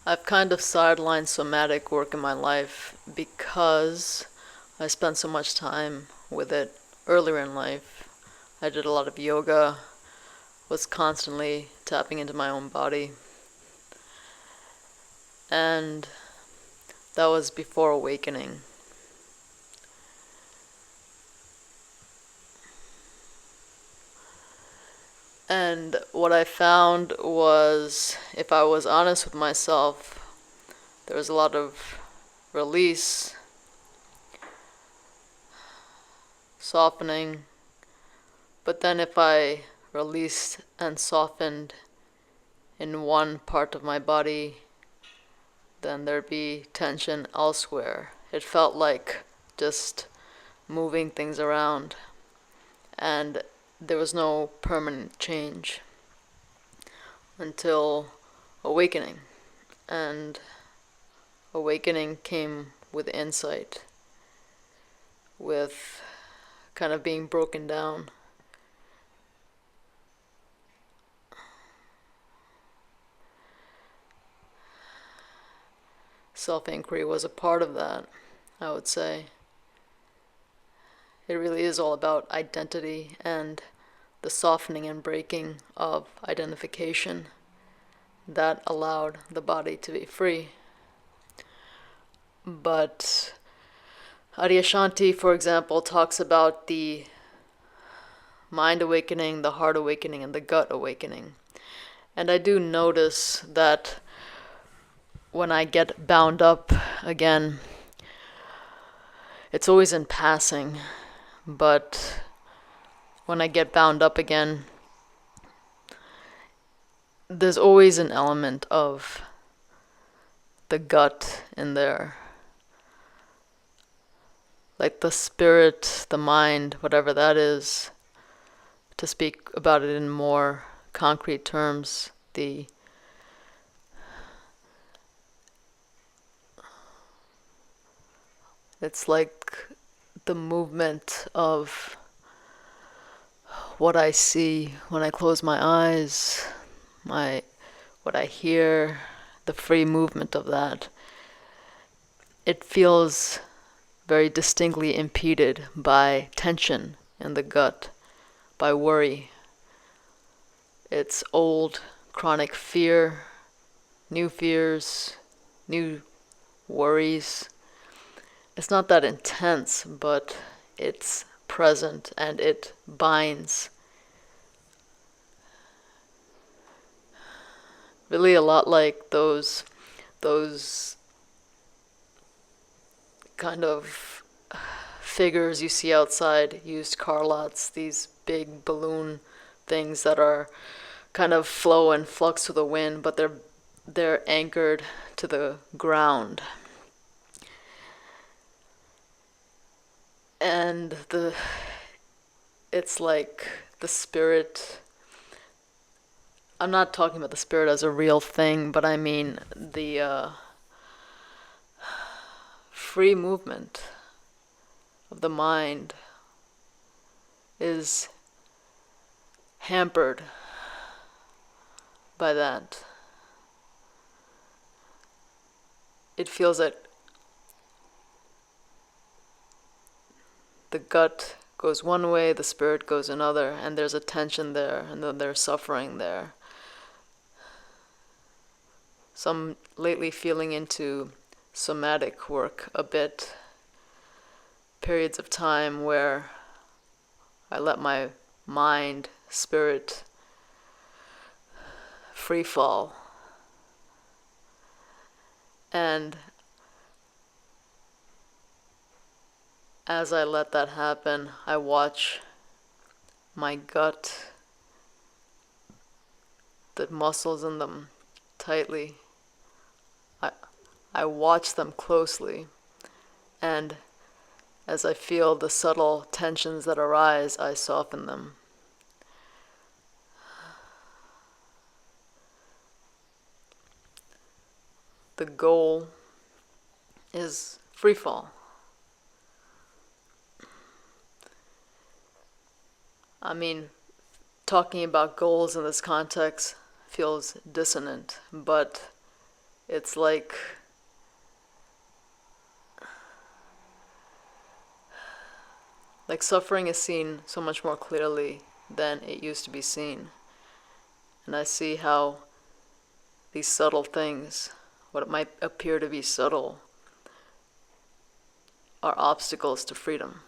I've kind of sidelined somatic work in my life because I spent so much time with it earlier in life. I did a lot of yoga, was constantly tapping into my own body, and that was before awakening. And what I found was, if I was honest with myself, there was a lot of release, softening, but then if I released and softened in one part of my body, then there'd be tension elsewhere. It felt like just moving things around, and there was no permanent change until awakening. And awakening came with insight, with kind of being broken down. Self-inquiry was a part of that, I would say. It really is all about identity and the softening and breaking of identification that allowed the body to be free. But Adyashanti, for example, talks about the mind awakening, the heart awakening, and the gut awakening. And I do notice that when I get bound up again, it's always in passing, but when I get bound up again, there's always an element of the gut in there. Like the spirit, the mind, whatever that is, to speak about it in more concrete terms, it's like the movement of what I see when I close my eyes, what I hear, the free movement of that. It feels very distinctly impeded by tension in the gut, by worry. It's old, chronic fear, new fears, new worries. It's not that intense, but it's present and it binds. Really a lot like those kind of figures you see outside used car lots, these big balloon things that are kind of flow and flux with the wind, but they're anchored to the ground. And it's like the spirit. I'm not talking about the spirit as a real thing, but I mean the free movement of the mind is hampered by that. It feels that the gut goes one way, the spirit goes another, and there's a tension there, and then there's suffering there. So I'm lately feeling into somatic work a bit. Periods of time where I let my mind, spirit, free fall. And as I let that happen, I watch my gut, the muscles in them tightly. I watch them closely, and as I feel the subtle tensions that arise, I soften them. The goal is free fall. I mean, talking about goals in this context feels dissonant, but it's like suffering is seen so much more clearly than it used to be seen. And I see how these subtle things, what might appear to be subtle, are obstacles to freedom.